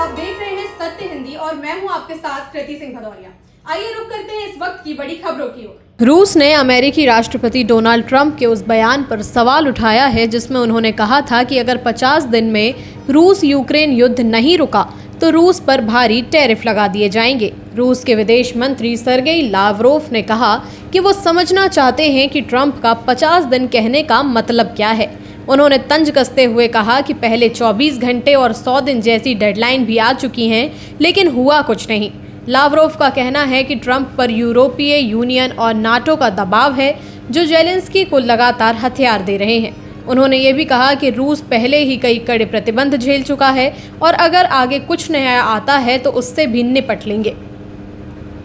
आप देख रहे हैं सत्य हिंदी और मैं हूं आपके साथ कृति सिंह भदौरिया। आइए रुक करते हैं इस वक्त की बड़ी खबरों की ओर। रूस ने अमेरिकी राष्ट्रपति डोनाल्ड ट्रंप के उस बयान पर सवाल उठाया है जिसमें उन्होंने कहा था कि अगर 50 दिन में रूस यूक्रेन युद्ध नहीं रुका तो रूस पर भारी टैरिफ लगा दिए जाएंगे। रूस के विदेश मंत्री सर्गेई लावरोव ने कहा कि वो समझना चाहते हैं कि ट्रंप का 50 दिन कहने का मतलब क्या है। उन्होंने तंज कसते हुए कहा कि पहले 24 घंटे और 100 दिन जैसी डेडलाइन भी आ चुकी हैं, लेकिन हुआ कुछ नहीं। लावरोव का कहना है कि ट्रंप पर यूरोपीय यूनियन और नाटो का दबाव है, जो जेलेंस्की को लगातार हथियार दे रहे हैं। उन्होंने ये भी कहा कि रूस पहले ही कई कड़े प्रतिबंध झेल चुका है और अगर आगे कुछ नया आता है तो उससे भी निपट लेंगे।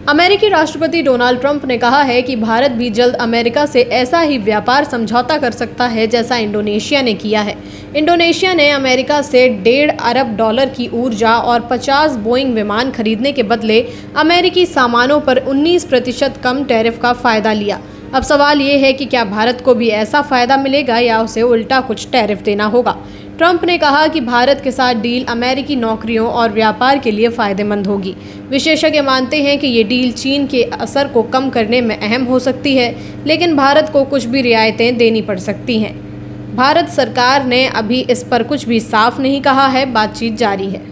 अमेरिकी राष्ट्रपति डोनाल्ड ट्रंप ने कहा है कि भारत भी जल्द अमेरिका से ऐसा ही व्यापार समझौता कर सकता है जैसा इंडोनेशिया ने किया है। इंडोनेशिया ने अमेरिका से $1.5 अरब की ऊर्जा और 50 बोइंग विमान खरीदने के बदले अमेरिकी सामानों पर 19% कम टैरिफ का फायदा लिया। अब सवाल ये है कि क्या भारत को भी ऐसा फायदा मिलेगा या उसे उल्टा कुछ टैरिफ देना होगा। ट्रंप ने कहा कि भारत के साथ डील अमेरिकी नौकरियों और व्यापार के लिए फायदेमंद होगी। विशेषज्ञ मानते हैं कि ये डील चीन के असर को कम करने में अहम हो सकती है, लेकिन भारत को कुछ भी रियायतें देनी पड़ सकती हैं। भारत सरकार ने अभी इस पर कुछ भी साफ नहीं कहा है, बातचीत जारी है।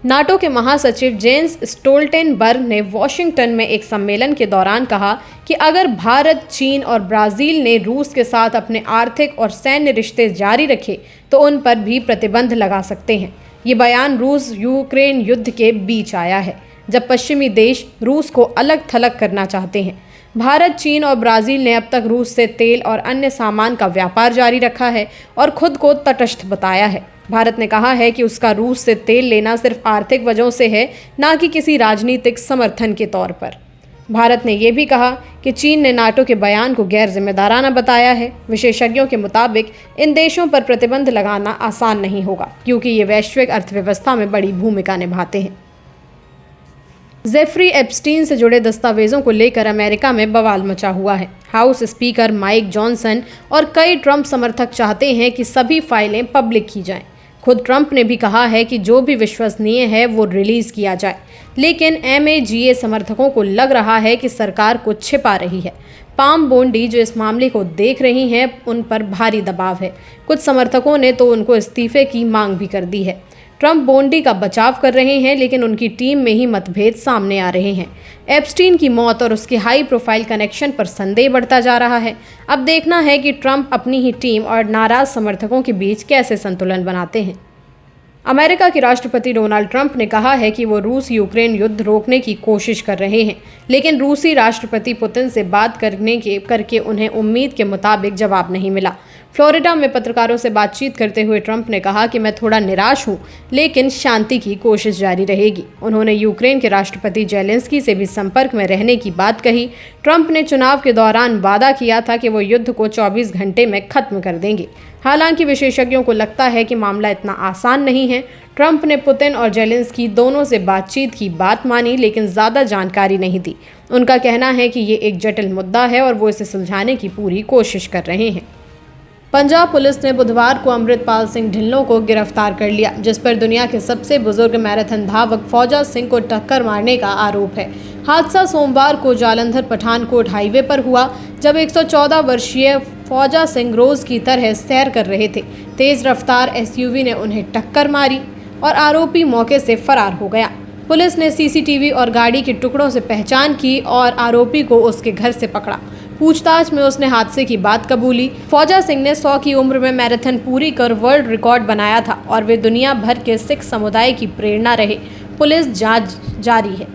नाटो के महासचिव जेंस स्टोल्टेनबर्ग ने वॉशिंगटन में एक सम्मेलन के दौरान कहा कि अगर भारत, चीन और ब्राज़ील ने रूस के साथ अपने आर्थिक और सैन्य रिश्ते जारी रखे तो उन पर भी प्रतिबंध लगा सकते हैं। ये बयान रूस यूक्रेन युद्ध के बीच आया है, जब पश्चिमी देश रूस को अलग थलग करना चाहते हैं। भारत, चीन और ब्राज़ील ने अब तक रूस से तेल और अन्य सामान का व्यापार जारी रखा है और खुद को तटस्थ बताया है। भारत ने कहा है कि उसका रूस से तेल लेना सिर्फ आर्थिक वजहों से है, ना कि किसी राजनीतिक समर्थन के तौर पर। भारत ने यह भी कहा कि चीन ने नाटो के बयान को गैर जिम्मेदाराना बताया है। विशेषज्ञों के मुताबिक इन देशों पर प्रतिबंध लगाना आसान नहीं होगा, क्योंकि ये वैश्विक अर्थव्यवस्था में बड़ी भूमिका निभाते हैं। जेफरी एप्स्टीन से जुड़े दस्तावेजों को लेकर अमेरिका में बवाल मचा हुआ है। हाउस स्पीकर माइक जॉनसन और कई ट्रंप समर्थक चाहते हैं कि सभी फाइलें पब्लिक की जाएं। खुद ट्रंप ने भी कहा है कि जो भी विश्वसनीय है वो रिलीज़ किया जाए, लेकिन MAGA समर्थकों को लग रहा है कि सरकार को छिपा रही है। पाम बोंडी, जो इस मामले को देख रही हैं, उन पर भारी दबाव है। कुछ समर्थकों ने तो उनको इस्तीफे की मांग भी कर दी है। ट्रंप बोंडी का बचाव कर रहे हैं, लेकिन उनकी टीम में ही मतभेद सामने आ रहे हैं। एप्स्टीन की मौत और उसके हाई प्रोफाइल कनेक्शन पर संदेह बढ़ता जा रहा है। अब देखना है कि ट्रंप अपनी ही टीम और नाराज समर्थकों के बीच कैसे संतुलन बनाते हैं। अमेरिका के राष्ट्रपति डोनाल्ड ट्रंप ने कहा है कि वो रूस यूक्रेन युद्ध रोकने की कोशिश कर रहे हैं, लेकिन रूसी राष्ट्रपति पुतिन से बात करके उन्हें उम्मीद के मुताबिक जवाब नहीं मिला। फ्लोरिडा में पत्रकारों से बातचीत करते हुए ट्रंप ने कहा कि मैं थोड़ा निराश हूं, लेकिन शांति की कोशिश जारी रहेगी। उन्होंने यूक्रेन के राष्ट्रपति जेलेंस्की से भी संपर्क में रहने की बात कही। ट्रंप ने चुनाव के दौरान वादा किया था कि वो युद्ध को 24 घंटे में खत्म कर देंगे। हालांकि विशेषज्ञों को लगता है कि मामला इतना आसान नहीं है। ट्रंप ने पुतिन और जेलेंस्की दोनों से बातचीत की बात मानी, लेकिन ज़्यादा जानकारी नहीं दी। उनका कहना है कि ये एक जटिल मुद्दा है और वो इसे सुलझाने की पूरी कोशिश कर रहे हैं। पंजाब पुलिस ने बुधवार को अमृतपाल सिंह ढिल्लों को गिरफ्तार कर लिया, जिस पर दुनिया के सबसे बुजुर्ग मैराथन धावक फौजा सिंह को टक्कर मारने का आरोप है। हादसा सोमवार को जालंधर पठानकोट हाईवे पर हुआ, जब 114 वर्षीय फौजा सिंह रोज की तरह सैर कर रहे थे। तेज रफ्तार SUV ने उन्हें टक्कर मारी और आरोपी मौके से फरार हो गया। पुलिस ने CCTV और गाड़ी के टुकड़ों से पहचान की और आरोपी को उसके घर से पकड़ा। पूछताछ में उसने हादसे की बात कबूली। फौजा सिंह ने 100 की उम्र में मैराथन पूरी कर वर्ल्ड रिकॉर्ड बनाया था और वे दुनिया भर के सिख समुदाय की प्रेरणा रहे। पुलिस जांच जारी है।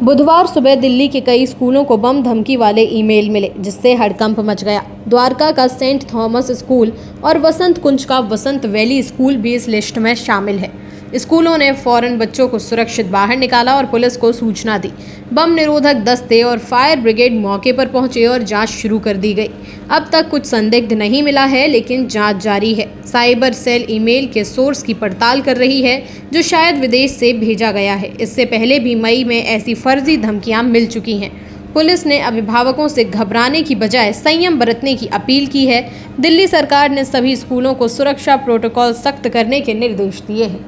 बुधवार सुबह दिल्ली के कई स्कूलों को बम धमकी वाले ईमेल मिले, जिससे हड़कंप मच गया। द्वारका का सेंट थॉमस स्कूल और वसंत कुंज का वसंत वैली स्कूल भी इस लिस्ट में शामिल है। स्कूलों ने फौरन बच्चों को सुरक्षित बाहर निकाला और पुलिस को सूचना दी। बम निरोधक दस्ते और फायर ब्रिगेड मौके पर पहुंचे और जांच शुरू कर दी गई। अब तक कुछ संदिग्ध नहीं मिला है, लेकिन जांच जारी है। साइबर सेल ईमेल के सोर्स की पड़ताल कर रही है, जो शायद विदेश से भेजा गया है। इससे पहले भी मई में ऐसी फर्जी धमकियां मिल चुकी हैं। पुलिस ने अभिभावकों से घबराने की बजाय संयम बरतने की अपील की है। दिल्ली सरकार ने सभी स्कूलों को सुरक्षा प्रोटोकॉल सख्त करने के निर्देश दिए हैं।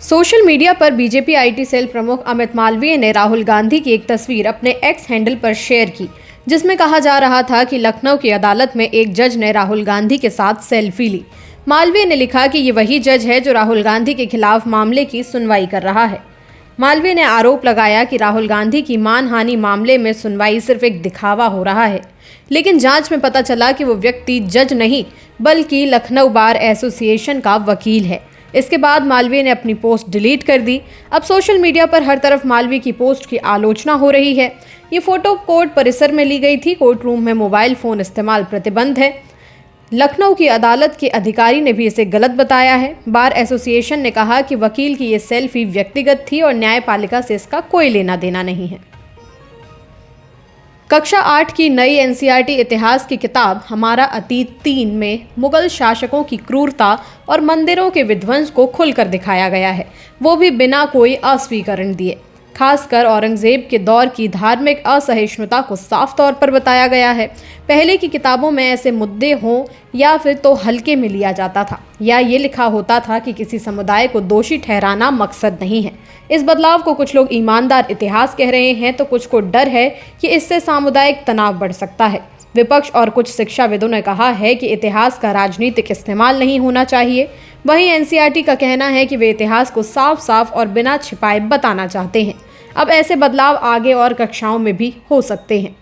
सोशल मीडिया पर बीजेपी आईटी सेल प्रमुख अमित मालवीय ने राहुल गांधी की एक तस्वीर अपने एक्स हैंडल पर शेयर की, जिसमें कहा जा रहा था कि लखनऊ की अदालत में एक जज ने राहुल गांधी के साथ सेल्फी ली। मालवीय ने लिखा कि ये वही जज है जो राहुल गांधी के खिलाफ मामले की सुनवाई कर रहा है। मालवीय ने आरोप लगाया कि राहुल गांधी की मानहानि मामले में सुनवाई सिर्फ एक दिखावा हो रहा है, लेकिन जांच में पता चला कि वो व्यक्ति जज नहीं बल्कि लखनऊ बार एसोसिएशन का वकील है। इसके बाद मालवीय ने अपनी पोस्ट डिलीट कर दी। अब सोशल मीडिया पर हर तरफ मालवीय की पोस्ट की आलोचना हो रही है। ये फोटो कोर्ट परिसर में ली गई थी। कोर्ट रूम में मोबाइल फोन इस्तेमाल प्रतिबंध है। लखनऊ की अदालत के अधिकारी ने भी इसे गलत बताया है। बार एसोसिएशन ने कहा कि वकील की ये सेल्फी व्यक्तिगत थी और न्यायपालिका से इसका कोई लेना देना नहीं है। कक्षा 8 की नई एनसीईआरटी इतिहास की किताब हमारा अतीत 3 में मुगल शासकों की क्रूरता और मंदिरों के विध्वंस को खुलकर दिखाया गया है, वो भी बिना कोई अस्वीकरण दिए। खासकर औरंगजेब के दौर की धार्मिक असहिष्णुता को साफ तौर पर बताया गया है। पहले की किताबों में ऐसे मुद्दे हों या फिर तो हल्के में लिया जाता था या ये लिखा होता था कि किसी समुदाय को दोषी ठहराना मकसद नहीं है। इस बदलाव को कुछ लोग ईमानदार इतिहास कह रहे हैं तो कुछ को डर है कि इससे सामुदायिक तनाव बढ़ सकता है। विपक्ष और कुछ शिक्षाविदों ने कहा है कि इतिहास का राजनीतिक इस्तेमाल नहीं होना चाहिए। वहीं एनसीईआरटी का कहना है कि वे इतिहास को साफ साफ और बिना छिपाए बताना चाहते हैं। अब ऐसे बदलाव आगे और कक्षाओं में भी हो सकते हैं।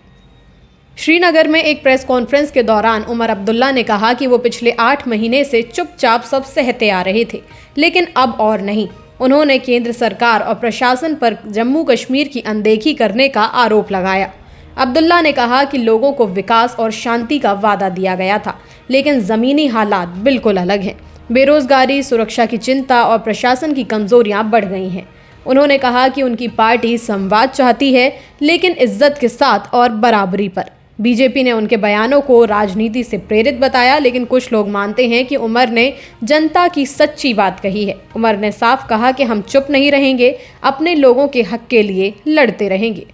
श्रीनगर में एक प्रेस कॉन्फ्रेंस के दौरान उमर अब्दुल्ला ने कहा कि वो पिछले 8 महीने से चुपचाप सब सहते आ रहे थे, लेकिन अब और नहीं। उन्होंने केंद्र सरकार और प्रशासन पर जम्मू कश्मीर की अनदेखी करने का आरोप लगाया। अब्दुल्ला ने कहा कि लोगों को विकास और शांति का वादा दिया गया था, लेकिन ज़मीनी हालात बिल्कुल अलग हैं। बेरोजगारी, सुरक्षा की चिंता और प्रशासन की कमजोरियां बढ़ गई हैं। उन्होंने कहा कि उनकी पार्टी संवाद चाहती है, लेकिन इज्जत के साथ और बराबरी पर। बीजेपी ने उनके बयानों को राजनीति से प्रेरित बताया, लेकिन कुछ लोग मानते हैं कि उमर ने जनता की सच्ची बात कही है। उमर ने साफ कहा कि हम चुप नहीं रहेंगे, अपने लोगों के हक के लिए लड़ते रहेंगे।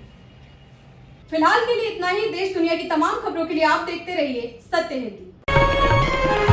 फिलहाल के लिए इतना ही। देश दुनिया की तमाम खबरों के लिए आप देखते रहिए सत्य हिंदी।